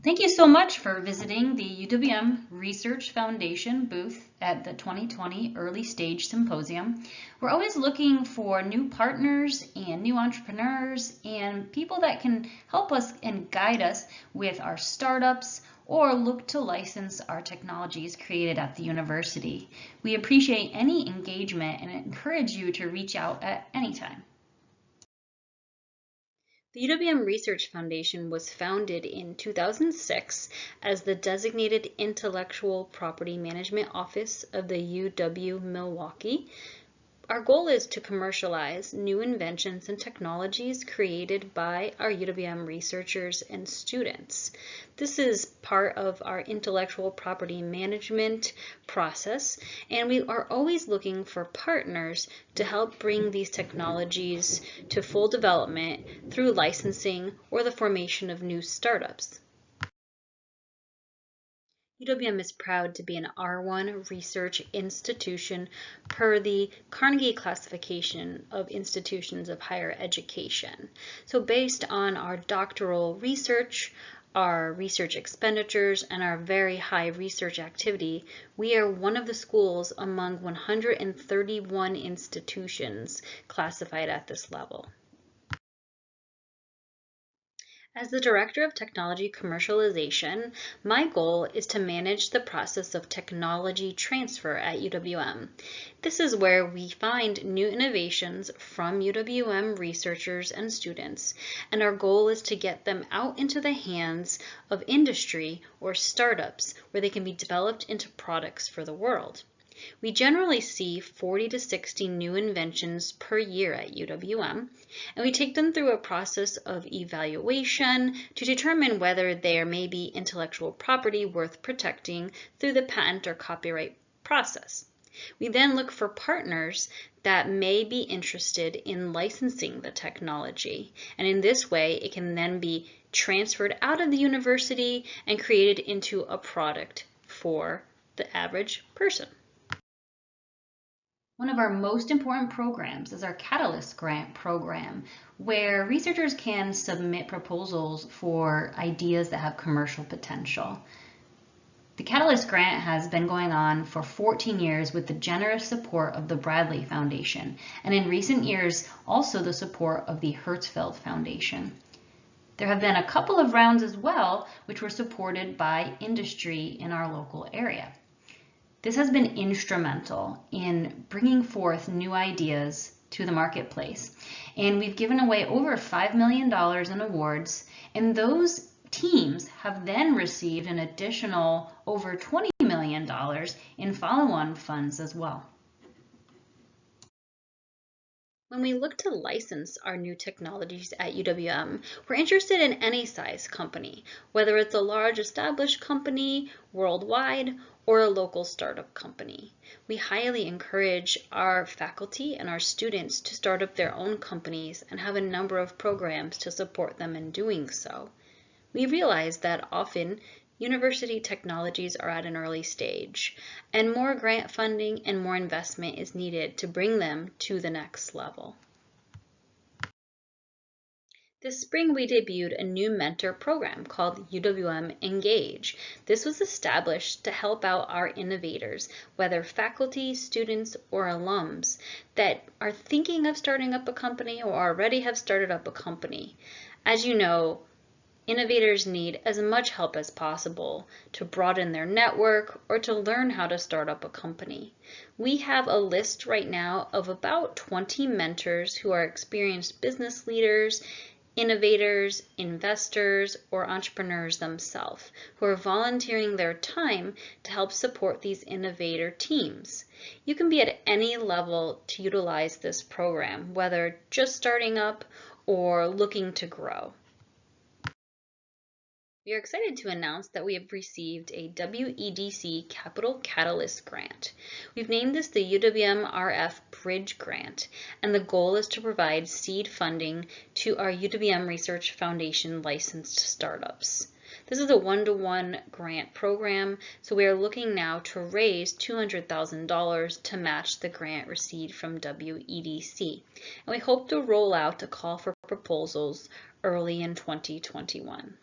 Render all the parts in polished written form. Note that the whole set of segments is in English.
Thank you so much for visiting the UWM Research Foundation booth at the 2020 Early Stage Symposium. We're always looking for new partners and new entrepreneurs and people that can help us and guide us with our startups or look to license our technologies created at the university. We appreciate any engagement and encourage you to reach out at any time. The UWM Research Foundation was founded in 2006 as the designated Intellectual Property Management Office of the UW-Milwaukee. Our goal is to commercialize new inventions and technologies created by our UWM researchers and students. This is part of our intellectual property management process, and we are always looking for partners to help bring these technologies to full development through licensing or the formation of new startups. UWM is proud to be an R1 research institution per the Carnegie classification of institutions of higher education. So based on our doctoral research, our research expenditures, and our very high research activity, we are one of the schools among 131 institutions classified at this level. As the Director of Technology Commercialization, my goal is to manage the process of technology transfer at UWM. This is where we find new innovations from UWM researchers and students, and our goal is to get them out into the hands of industry or startups where they can be developed into products for the world. We generally see 40 to 60 new inventions per year at UWM, and we take them through a process of evaluation to determine whether there may be intellectual property worth protecting through the patent or copyright process. We then look for partners that may be interested in licensing the technology, and in this way it can then be transferred out of the university and created into a product for the average person. One of our most important programs is our Catalyst Grant program, where researchers can submit proposals for ideas that have commercial potential. The Catalyst Grant has been going on for 14 years with the generous support of the Bradley Foundation, and in recent years also the support of the Hertzfeld Foundation. There have been a couple of rounds as well, which were supported by industry in our local area. This has been instrumental in bringing forth new ideas to the marketplace. And we've given away over $5 million in awards, and those teams have then received an additional over $20 million in follow-on funds as well. When we look to license our new technologies at UWM, we're interested in any size company, whether it's a large established company worldwide or a local startup company. We highly encourage our faculty and our students to start up their own companies and have a number of programs to support them in doing so. We realize that often university technologies are at an early stage, and more grant funding and more investment is needed to bring them to the next level. This spring, we debuted a new mentor program called UWM Engage. This was established to help out our innovators, whether faculty, students, or alums that are thinking of starting up a company or already have started up a company. As you know, innovators need as much help as possible to broaden their network or to learn how to start up a company. We have a list right now of about 20 mentors who are experienced business leaders, innovators, investors, or entrepreneurs themselves who are volunteering their time to help support these innovator teams. You can be at any level to utilize this program, whether just starting up or looking to grow. We are excited to announce that we have received a WEDC Capital Catalyst Grant. We've named this the UWMRF Bridge Grant, and the goal is to provide seed funding to our UWM Research Foundation licensed startups. This is a one-to-one grant program, so we are looking now to raise $200,000 to match the grant received from WEDC, and we hope to roll out a call for proposals early in 2021.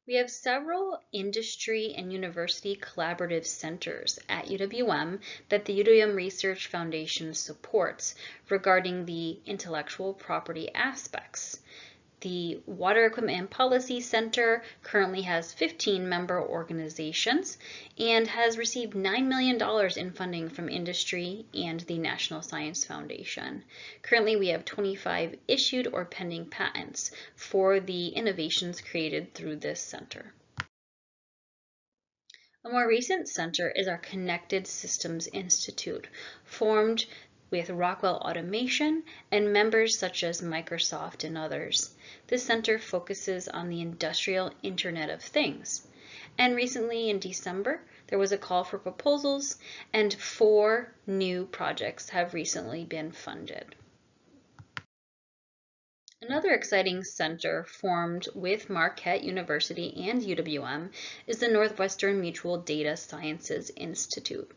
We have several industry and university collaborative centers at UWM that the UWM Research Foundation supports regarding the intellectual property aspects. The Water Equipment and Policy Center currently has 15 member organizations and has received $9 million in funding from industry and the National Science Foundation. Currently, we have 25 issued or pending patents for the innovations created through this center. A more recent center is our Connected Systems Institute, formed with Rockwell Automation and members such as Microsoft and others. This center focuses on the industrial Internet of Things. And recently in December, there was a call for proposals and 4 new projects have recently been funded. Another exciting center formed with Marquette University and UWM is the Northwestern Mutual Data Sciences Institute.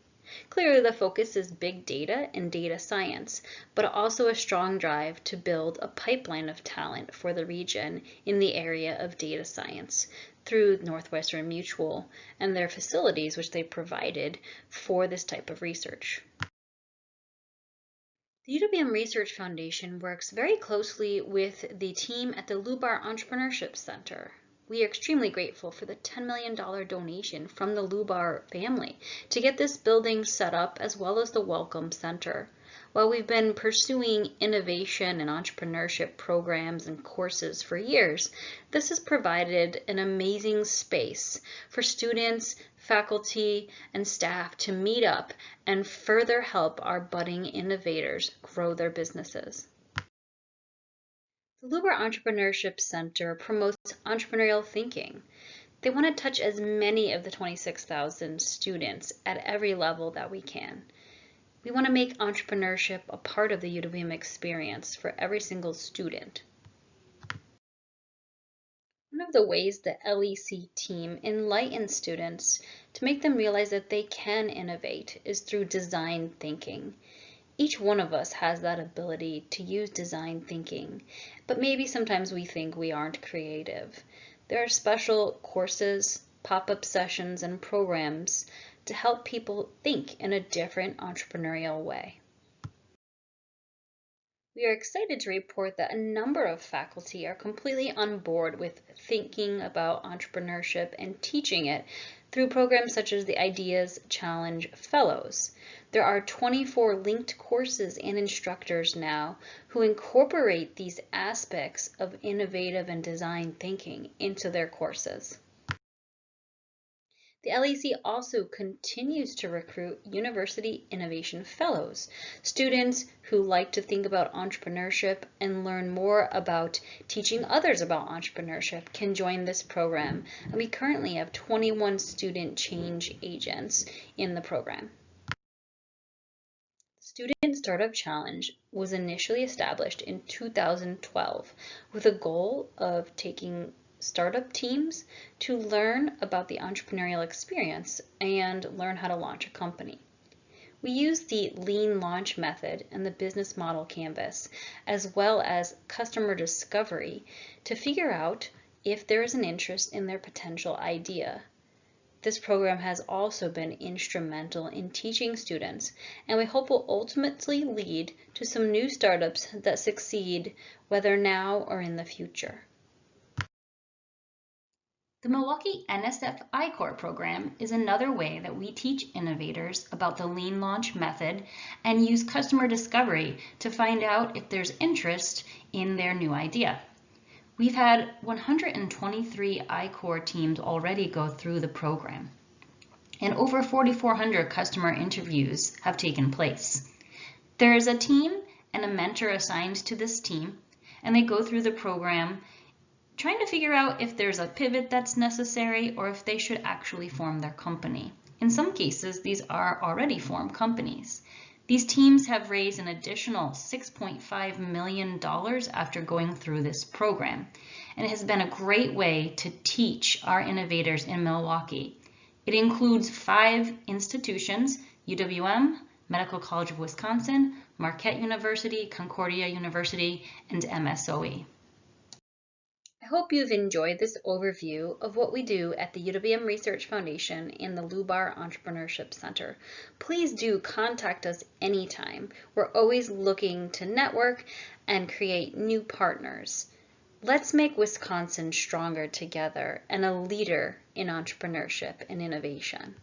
Clearly, the focus is big data and data science, but also a strong drive to build a pipeline of talent for the region in the area of data science through Northwestern Mutual and their facilities which they provided for this type of research. The UWM Research Foundation works very closely with the team at the LUBAR Entrepreneurship Center. We are extremely grateful for the $10 million donation from the LUBAR family to get this building set up as well as the Welcome Center. While we've been pursuing innovation and entrepreneurship programs and courses for years, this has provided an amazing space for students, faculty, and staff to meet up and further help our budding innovators grow their businesses. The LUBAR Entrepreneurship Center promotes entrepreneurial thinking. They want to touch as many of the 26,000 students at every level that we can. We want to make entrepreneurship a part of the UWM experience for every single student. One of the ways the LEC team enlightens students to make them realize that they can innovate is through design thinking. Each one of us has that ability to use design thinking, but maybe sometimes we think we aren't creative. There are special courses, pop-up sessions, and programs to help people think in a different entrepreneurial way. We are excited to report that a number of faculty are completely on board with thinking about entrepreneurship and teaching it through programs such as the Ideas Challenge Fellows. There are 24 linked courses and instructors now who incorporate these aspects of innovative and design thinking into their courses. The LEC also continues to recruit University Innovation Fellows, students who like to think about entrepreneurship and learn more about teaching others about entrepreneurship can join this program. And we currently have 21 student change agents in the program. Student Startup Challenge was initially established in 2012 with a goal of taking startup teams to learn about the entrepreneurial experience and learn how to launch a company. We use the lean launch method and the business model canvas, as well as customer discovery, to figure out if there is an interest in their potential idea. This program has also been instrumental in teaching students, and we hope will ultimately lead to some new startups that succeed, whether now or in the future. The Milwaukee NSF I-Corps program is another way that we teach innovators about the lean launch method and use customer discovery to find out if there's interest in their new idea. We've had 123 I-Corps teams already go through the program, and over 4,400 customer interviews have taken place. There is a team and a mentor assigned to this team, and they go through the program trying to figure out if there's a pivot that's necessary or if they should actually form their company. In some cases, these are already formed companies. These teams have raised an additional $6.5 million after going through this program, and it has been a great way to teach our innovators in Milwaukee. It includes 5 institutions: UWM, Medical College of Wisconsin, Marquette University, Concordia University, and MSOE. I I hope you've enjoyed this overview of what we do at the UWM Research Foundation and the LUBAR Entrepreneurship Center. Please do contact us anytime. We're always looking to network and create new partners. Let's make Wisconsin stronger together and a leader in entrepreneurship and innovation.